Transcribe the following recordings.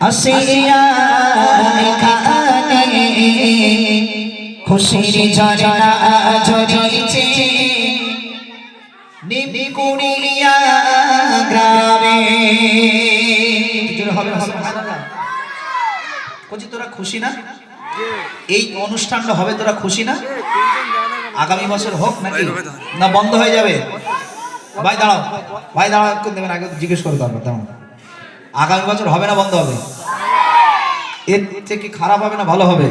আসিয়া এখানে খুশির ঝরনা ঝরিছে নিমকুড়িয়া গ্রামে। তোরা খুশি না? এই অনুষ্ঠানটা হবে, তোরা খুশি না? আগামী বছর হোক নাকি না বন্ধ হয়ে যাবে? ভাই দাঁড়াও, ভাই দাঁড়াও, দেবেন আগে জিজ্ঞেস করে দরকার। তেমন আগামী বছর হবে না বন্ধ হবে? এর থেকে খারাপ হবে না ভালো হবে?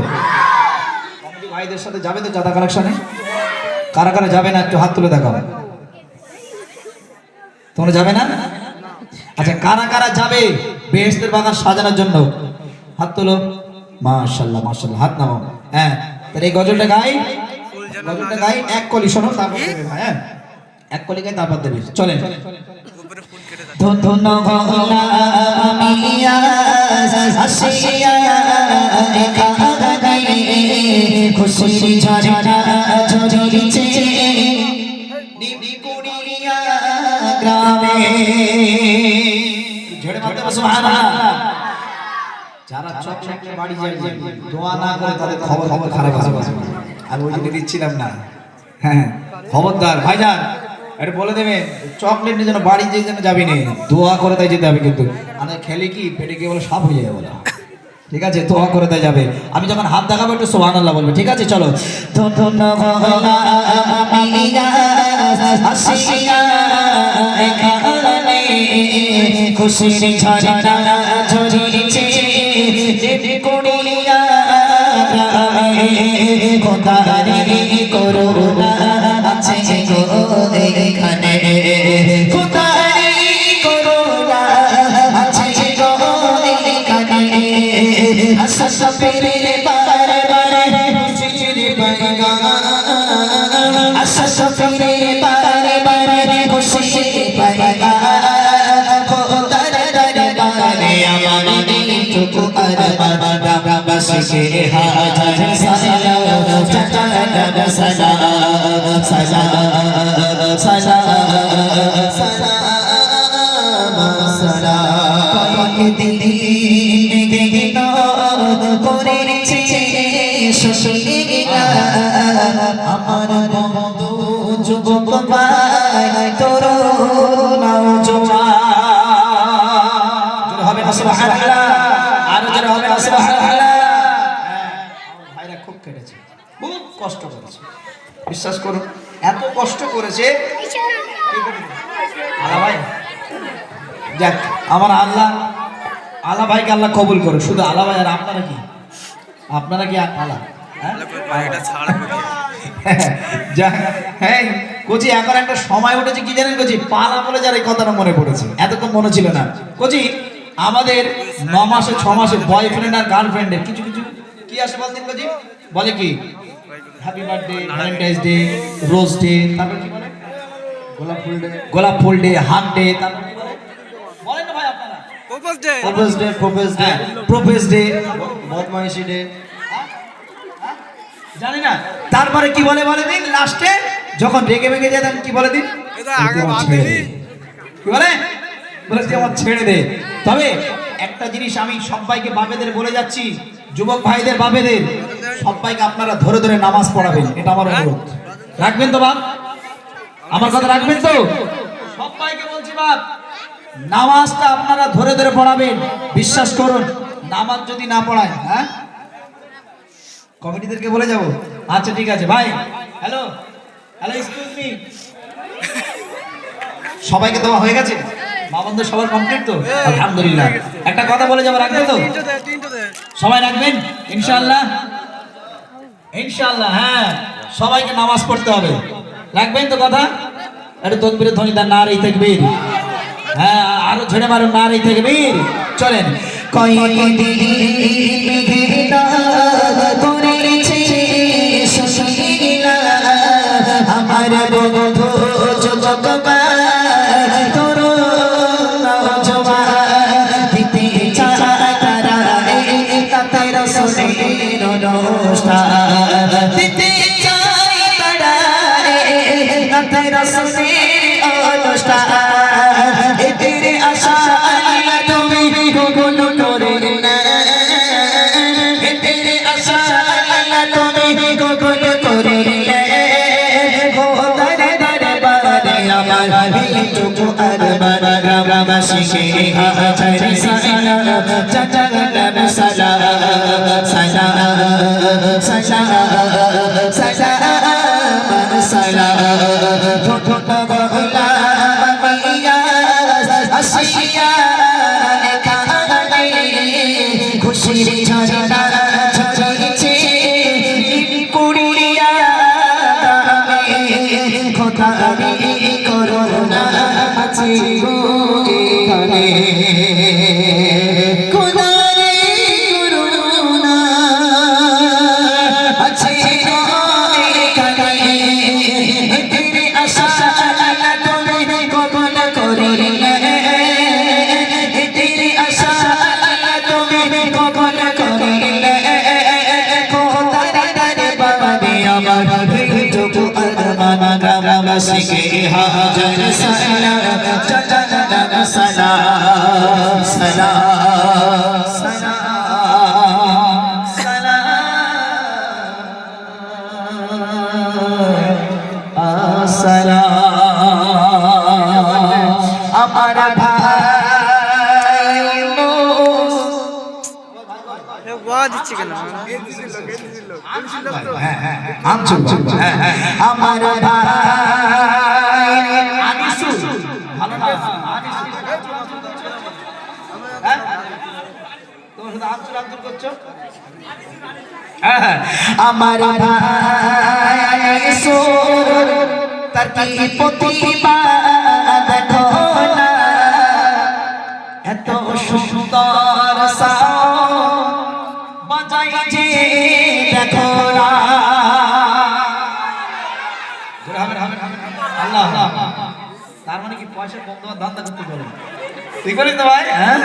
কমিটি ভাইদের সাথে যাবে তো চাঁদা কালেকশনে? কারা কারা যাবে না একটু হাত তুলে দেখাও। তোমরা যাবে না? আচ্ছা, কারা কারা যাবে বেহেশতের বাগান সাজানোর জন্য? হাত তোলো। মাশাআল্লাহ মাশাআল্লাহ, হাত নামাও। হ্যাঁ, তাহলে এই গজলটা গাই, গজলটা গাই এক কলি শোনো, তারপর দেবে ভাই। হ্যাঁ, এক কলি গাই তারপর দেবে। চলেন। ধুন গলা আমিয়া আসিয়া এখানে খুশি ঝরনা ঝরিছে নিমকুড়িয়া গ্রামে। ঝড়ে মারতে হবে সুবহানাল্লাহ। যারা চকলেটের বাড়ি যায় দোয়া না করে তাদের খবর খারাপ হবে। আমি ওই জন্য দিচ্ছিলাম না। হ্যাঁ, খবরদার ভাইজান, এটা বলে দেবেন চকলেট নিয়ে যেন বাড়ি যেয়ে যেন যাবি না, দোয়া করে তাই যেতে হবে। কিন্তু আমাদের খেলে কি পেটে গিয়ে বলে সাপ হয়ে যাবে বলে, ঠিক আছে? দোয়া করে তাই যাবে। আমি যখন হাত দেখাবো একটু সুবহানাল্লাহ বলবে, ঠিক আছে? চলো। খুশির ঝরনা ঝরিছে নিমকুড়িয়া গ্রামে, খোদারি করুণা আছে গো এখানে, খোদারি করুণা আছে গো এখানে। আসফিরে বারে বারে খুশির পয়গাম, আসফিরে বারে বারে খুশির পয়গাম। বসে হাজার সালাম চাচার সালাম সালাম সালাম সালাম দিন দিন করেছে শশীলা আমার বন্ধু যুবক ভাই তোর নওজোয়ান হবে না সুবহানাল্লাহ। আরো যারা হবে না সুবহানাল্লাহ। ভাইরা খুব কেটেছে, খুব কষ্ট করেছে, বিশ্বাস করুন এত কষ্ট করেছে। আলা ভাই যাক, আমার আল্লাহ আলা ভাইকে আল্লাহ কবুল করে। শুধু আলা ভাই আর আপনারা কি? আপনারা কি আলা? হ্যাঁ কোচি, এখন একটা সময় উঠেছে কি জানেন কোচি? পালা বলে যার এই কথাটা মনে পড়েছে, এতক্ষণ মনে ছিল না কোচি। আমাদের 9 মাসে 6 মাসে বয়ফ্রেন্ড আর গার্লফ্রেন্ডের কিছু কিছু কি আসে বলতেন কোচি? বলে কি happy birthday, Valentine's day, rose day, তারপর কি বলে গোলাপ ফুল ডে, হাগ ডে, তারপর কি বলে বলেন না ভাই আপনারা? প্রপোজ ডে, বদমাইশি ডে, জানি না। তারপরে কি বলে বলে দিন লাস্টে যখন রেগে বেগে যায় তখন কি বলে দিন? কি বলে? বলে আমার ছেড়ে দে। তবে একটা জিনিস আমি সবাইকে বাপেদের বলে যাচ্ছি, যুবক ভাইদের বাপেদের সবাইকে আপনারা ধরে ধরে নামাজ পড়াবেন, এটা আমার অনুরোধ। রাখবেন তো বাপ? আমার কথা রাখবেন তো? সবাইকে বলছি বাপ, নামাজটা আপনারা ধরে ধরে পড়াবেন। বিশ্বাস করুন, নামাজ যদি না পড়ায়, হ্যাঁ কমিটিদেরকে বলে যাব। আচ্ছা ঠিক আছে ভাই। হ্যালো হ্যালো, এক্সকিউজ মি, সবাইকে দেওয়া হয়ে গেছে? বাবনদের সবার কমপ্লিট তো? আলহামদুলিল্লাহ। একটা কথা বলে যাবো, রাখবেন তো? সবাই রাখবেন ইনশাআল্লাহ? ইনশাআল্লাহ। হ্যাঁ, সবাইকে নামাজ পড়তে হবে, রাখবেন তো কথা? একটু তাকবীরের ধ্বনি দেন, নারে তাকবীর। হ্যাঁ, আরো ঝেড়ে মারুন, নারে তাকবীর। চলেন। কয়েকদিন করেছে শশীলা আমার বন্ধু যুবক ভাই তোর নওজোয়ান, দিতে চায় তারা তাতে রাসূলের অনুষ্ঠান, দিতে চায় তারা তাতে রাসূলের আমার এইটুকু আরমান গ্রামবাসীকে হাজার সালাম জানালাম সালাম সালাম সালাম সালাম সালাম ঠোঁট গলা মিয়া আসিয়া এখানে খুশির ঝাড়া ঝাড়ছে কুড়িয়া খোদা করোনা আছে গো এখানে খোদা রে করোনা আছে গো এখানে তেরে আশা তুমি কবুল করিলে তেরে আশা তুমি কবুল করিলে খোদার দরবারে আমার এইটুকু আরমান গ্রামবাসীকে হাজার সালাম জানালাম সালাম সালাম সালাম আমার ভাই দিচ্ছে কেন আমার ভাই আনিসু ভালো না তোমরা শুধু আনসুর আনসুর করছো আমার ভাই সুর তার কি প্রতিভা দেখো না এত সুন্দর সাউন্ড বাজাই যে দেখো না আল্লাহ তার মানে কি পয়সা কম দেওয়ার ধান্দা করতে পারো ঠিক বলিস তো ভাই হ্যাঁ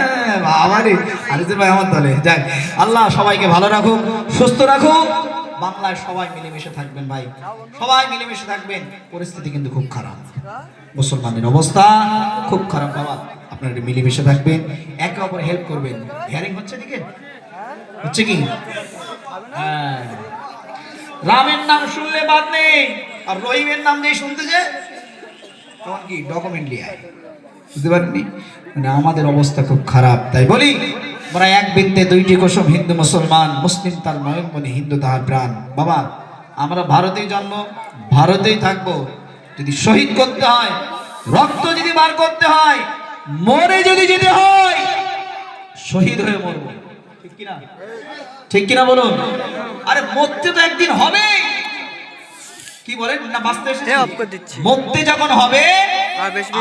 আমারই আরিজুল ভাই আমার দলে যাক আল্লাহ সবাইকে ভালো রাখুক সুস্থ রাখুক বাংলায় সবাই মিলেমিশে থাকবেন ভাই সবাই মিলেমিশে থাকবেন পরিস্থিতি কিন্তু খুব খারাপ মুসলমানের অবস্থা খুব খারাপ বাবা আপনারা মিলেমিশে থাকবেন একে অপরে হেল্প করবেন হিয়ারিং হচ্ছে দিকে হচ্ছে কি হ্যাঁ রামের নাম শুনলে বাদ নেই আর রহিমের নাম দিয়ে শুনতে যে তখন কি ডকুমেন্ট নিয়ে আয় বুঝতে পারেননি মানে আমাদের অবস্থা খুব খারাপ তাই বলি আমরা এক বৃত্তে দুইটি কোসম হিন্দু মুসলমান মুসলিম তার নয়ন মনে হিন্দু তাহার প্রাণ বাবা আমরা ভারতেই জন্ম ভারতেই থাকবো যদি শহীদ করতে হয় রক্ত যদি বার করতে হয় মরে যদি যেতে হয় শহীদ হয়ে মরবো ঠিক কিনা ঠিক কিনা বলুন আরে মরতে তো একদিন হবে কি বলেন না বাঁচতে এসেছি মরতে যখন হবে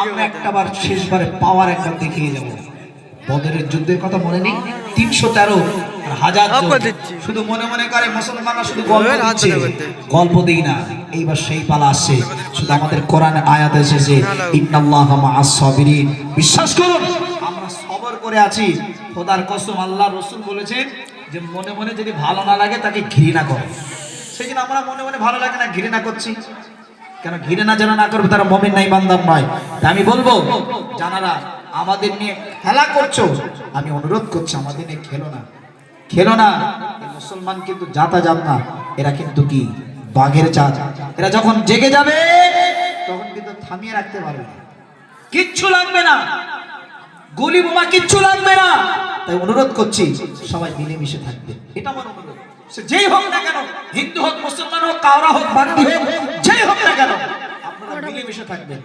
আমরা একটাবার শেষবারে পাওয়ার একবার দেখিয়ে যাব বদরের যুদ্ধের কথা মনে নেই 313 আর হাজার শুধু মনে মনে করে মুসলমানরা শুধু গল্প দিই না এইবার সেই পালা আসছে শুধু আমাদের কোরআনের আয়াত এসেছে ইন্নাল্লাহা মাআস সাবিরিন বিশ্বাস করুন আমরা সবর করে আছি খোদার কসম আল্লাহ রাসূল বলেছেন যে মনে মনে যদি ভালো না লাগে তাকে ঘৃণা করো সেই জন্য আমরা মনে মনে ভালো লাগে না ঘৃণা করছি কেন ঘৃণা যারা না করবে তারা মুমিন না ইমানদার নয় তাই আমি বলবো জানারা আমাদের নিয়ে খেলা করছো আমি অনুরোধ করছি আমাদের নিয়ে খেলো না এই মুসলমান কিন্তু জাত না এরা কিন্তু কি বাঘের জাত এরা যখন জেগে যাবে তখন কিন্তু থামিয়ে রাখতে পারবে না কিচ্ছু লাগবে না গুলি বোমা কিচ্ছু লাগবে না তাই অনুরোধ করছি সবাই মিলেমিশে থাকবে এটা আমার অনুরোধ সে যেই হোক না কেন হিন্দু হোক মুসলমান হোক কাওড়া হোক বাঙালি হোক যেই হোক না কেন আপনারা মিলেমিশে থাকবেন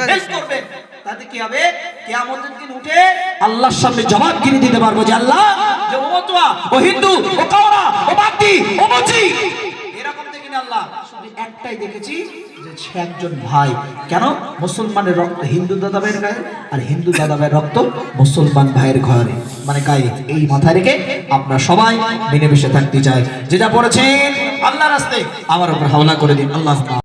হেল্প করবেন তাতে কি হবে কিয়ামতের দিন উঠে আল্লাহর সামনে জবাবদিহি দিতে পারবো যে আল্লাহ যে ও মতুয়া ও হিন্দু ও কাওড়া ও বাগদি ও মুচি এরকম দেখি না আল্লাহ শুধু একটাই দেখেছি যে সে একজন ভাই কেন মুসলমানের রক্ত হিন্দু দাদাভাইয়ের গায়ে আর হিন্দু দাদাভাইয়ের রক্ত মুসলমান ভাইয়ের ঘরে মানে গায়ে এই মাথায় রেখে আপনারা সবাই মিলেমিশে থাকতে চাই যে যা পড়েছেন আল্লাহর রাস্তায় আমার উপর হাওলা করে দিন আল্লাহ